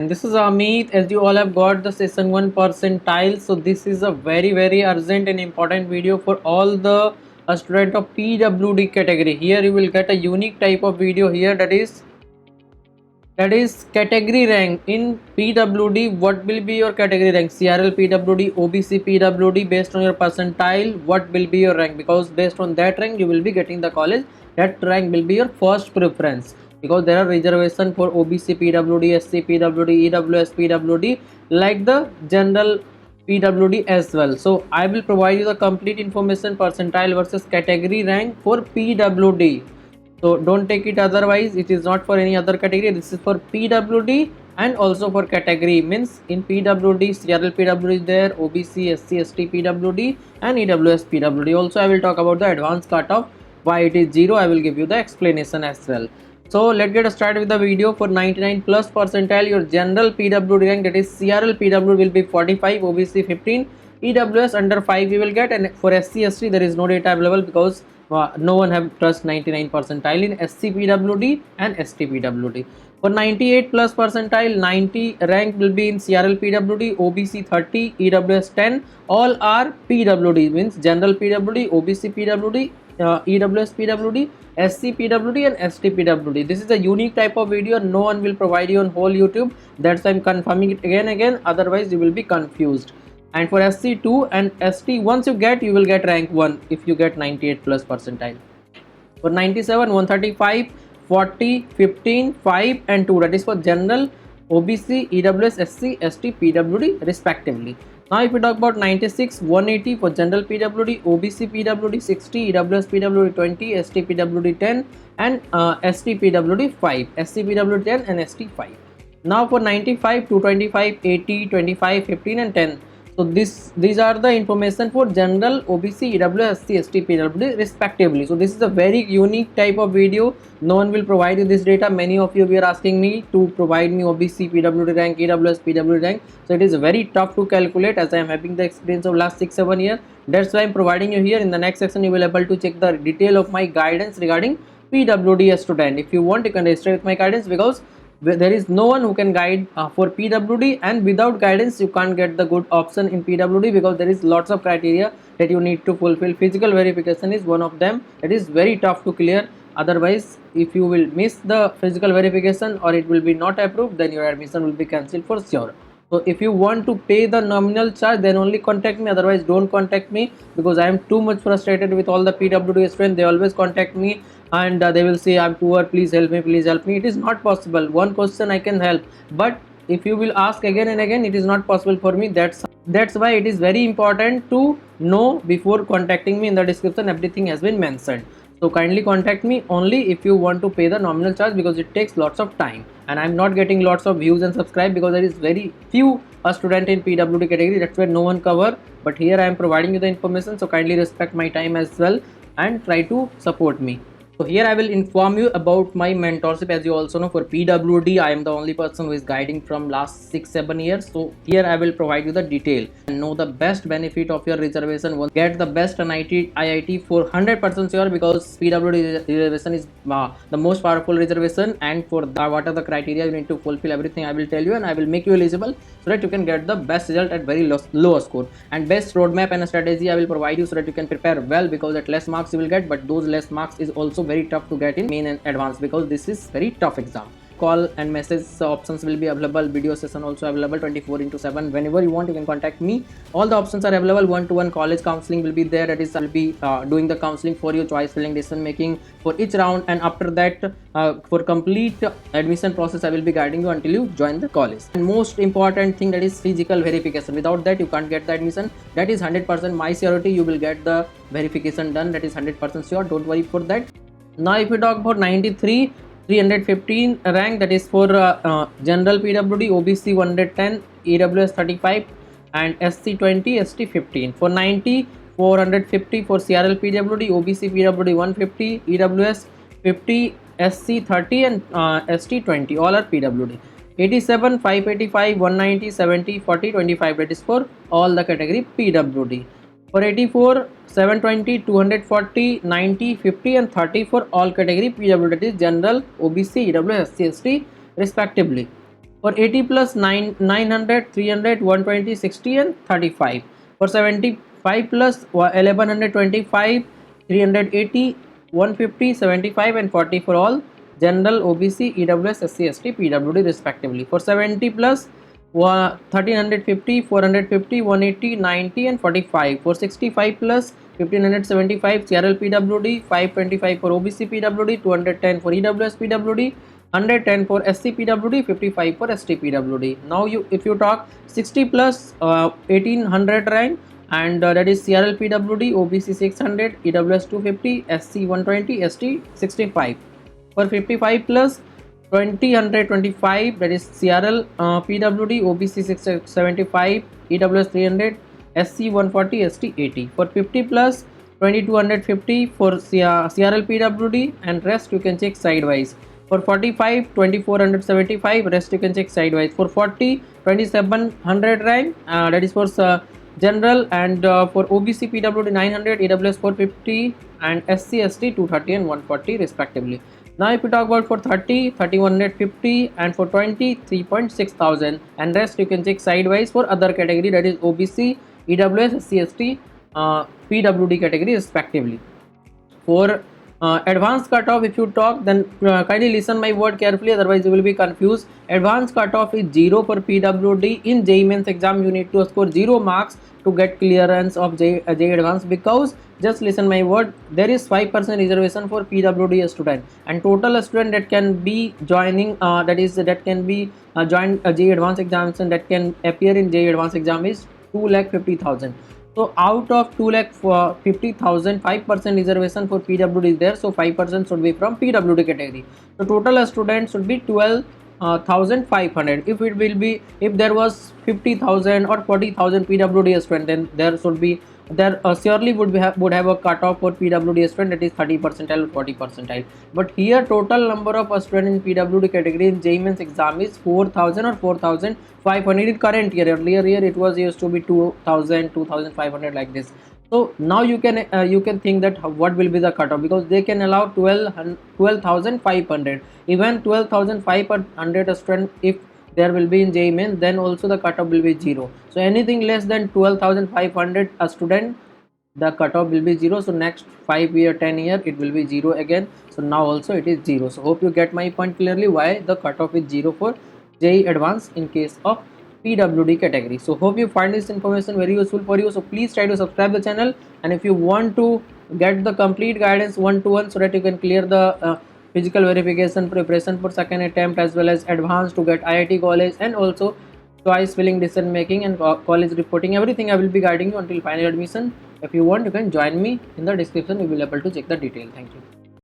And this is Amit. As you all have got the session 1 percentile, so this is a very urgent and important video for all the student of PWD category. Here you will get a unique type of video here, that is category rank in PWD. What will be your category rank? CRL PWD, OBC PWD, based on your percentile, what will be your rank? Because based on that rank you will be getting the college. That rank will be your first preference, because there are reservation for OBC PWD, SC PWD, EWS PWD, like the general PWD as well. So I will provide you the complete information, percentile versus category rank for PWD. So don't take it otherwise, it is not for any other category. This is for PWD and also for category. Means in PWD, CRL PWD is there, OBC, SC, ST PWD and EWS PWD. Also I will talk about the advanced cutoff, why it is 0. I will give you the explanation as well. So let's get started with the video. For 99 plus percentile, your general PWD rank, that is CRL PWD, will be 45, OBC 15, EWS under 5 you will get, and for SC ST there is no data available because no one have trust 99 percentile in SC PWD and ST PWD. For 98 plus percentile, 90 rank will be in CRL PWD, OBC 30, EWS 10. All are PWD, means general PWD, OBC PWD, EWS PWD, SC PWD and ST PWD. This is a unique type of video. No one will provide you on whole YouTube. That's why I'm confirming it again. Otherwise you will be confused. And for SC2 and ST, once you get, you will get rank 1 if you get 98 plus percentile. For 97, 135, 40, 15, 5 and 2, that is for general, OBC, EWS, SC, ST, PWD respectively. Now if we talk about 96, 180 for general PWD, OBC PWD 60, EWS PWD 20, ST PWD 10 and ST PWD 5, SC PWD 10 and ST 5. Now for 95, 225, 80, 25, 15 and 10. So these are the information for general, OBC, EWS, SC, ST, PWD respectively. So this is a very unique type of video. No one will provide you this data. Many of you were asking me to provide me OBC PWD rank, EWS PWD rank. So it is very tough to calculate, as I am having the experience of last 6-7 years. That's why I am providing you here. In the next section you will be able to check the detail of my guidance regarding PWD student. If you want, you can register with my guidance, because there is no one who can guide for PWD, and without guidance you can't get the good option in PWD, because there is lots of criteria that you need to fulfill. Physical verification is one of them. It is very tough to clear. Otherwise, if you will miss the physical verification or it will be not approved, then your admission will be cancelled for sure. So if you want to pay the nominal charge, then only contact me. Otherwise don't contact me, because I am too much frustrated with all the PWD students. They always contact me and they will say, I'm poor, please help me, please help me. It is not possible. One question I can help, but if you will ask again and again, it is not possible for me. That's why it is very important to know before contacting me. In the description everything has been mentioned. So kindly contact me only if you want to pay the nominal charge, because it takes lots of time and I'm not getting lots of views and subscribe, because there is very few a student in PWD category. That's why no one cover, but here I am providing you the information. So kindly respect my time as well and try to support me. So here I will inform you about my mentorship. As you also know, for PWD I am the only person who is guiding from last 6-7 years. So here I will provide you the detail and know the best benefit of your reservation. Get the best IIT for 100% sure, because PWD reservation is the most powerful reservation, and for what are the criteria you need to fulfill, everything I will tell you, and I will make you eligible so that you can get the best result at very low score. And best roadmap and strategy I will provide you so that you can prepare well, because at less marks you will get, but those less marks is also very tough to get in main and advanced, because this is very tough exam. Call and message options will be available. Video session also available 24/7. Whenever you want, you can contact me. All the options are available. One-to-one college counseling will be there. That is, I will be doing the counseling for you, choice filling, decision making for each round, and after that, for complete admission process, I will be guiding you until you join the college. And most important thing, that is physical verification. Without that, you can't get the admission. That is 100% my surety. You will get the verification done. That is 100% sure. Don't worry for that. Now if we talk about 93, 315 rank, that is for general PWD, OBC 110, EWS 35 and SC 20, ST 15. For 90, 450 for CRL PWD, OBC PWD 150, EWS 50, SC 30 and ST 20. All are PWD. 87, 585, 190, 70, 40, 25. That is for all the category PWD. For 84, 720, 240, 90, 50 and 30 for all category PWD, that is general, OBC, EWS, SC, ST respectively. For 80 plus 900, 300, 120, 60 and 35. For 75 plus 1125, 380, 150, 75 and 40 for all general, OBC, EWS, SC, ST, PWD respectively. For 70 plus 1350, 450, 180, 90 and 45. For 65 plus 1575 CRL PWD, 525 for OBC PWD, 210 for EWS PWD, 110 for SC PWD, 55 for ST PWD. Now if you talk 60 plus 1800 rank, and that is CRL PWD, OBC 600, EWS 250, SC 120, ST 65. For 55 plus 2025, that is CRL PWD, OBC 675, EWS 300, SC 140, ST 80. For 50 plus 2250 for CRL PWD, and rest you can check sidewise. For 45 2475, rest you can check sidewise. For 40 2700 rank, that is for general, and for OBC PWD 900, EWS 450 and SC ST 230 and 140 respectively. Now if you talk about for 30 3150 and for 20 3.6 thousand, and rest you can check sidewise for other category, that is OBC, EWS, SC ST, PWD category respectively. For advanced cutoff, if you talk, then kindly listen my word carefully, otherwise you will be confused. Advanced cutoff is 0 for PWD. In JEE Mains exam you need to score 0 marks to get clearance of JEE Advanced, because just listen my word, there is 5% reservation for PWD student, and total student that can be joining that can be join JEE Advanced examination, that can appear in JEE Advanced exam is 2,50,000. So out of 2,50,000, 5% reservation for PWD is there, so 5% should be from PWD category. So total students should be 12,500. If it will be, if there was 50,000 or 40,000 PWD student, then there should be, there surely would have a cutoff for PWD student, that is 30 percentile or 40 percentile. But here total number of students in PWD category in JEE Mains exam is 4,000 or 4,500 in current year. Earlier year it was used to be 2,000, 2,500 like this. So now you can think that what will be the cutoff, because they can allow 12,500. Even 12,500 student, if there will be in JEE Main, then also the cutoff will be 0. So anything less than 12,500 a student, the cutoff will be 0. So next 5 year 10 year it will be 0 again. So now also it is 0. So hope you get my point clearly, why the cutoff is 0 for JEE Advanced in case of PWD category. So hope you find this information very useful for you. So please try to subscribe the channel, and if you want to get the complete guidance 1-to-1 so that you can clear the physical verification preparation for second attempt, as well as advanced to get IIT college, and also choice filling, decision making and college reporting, everything I will be guiding you until final admission. If you want, you can join me in the description, you will be able to check the detail. Thank you.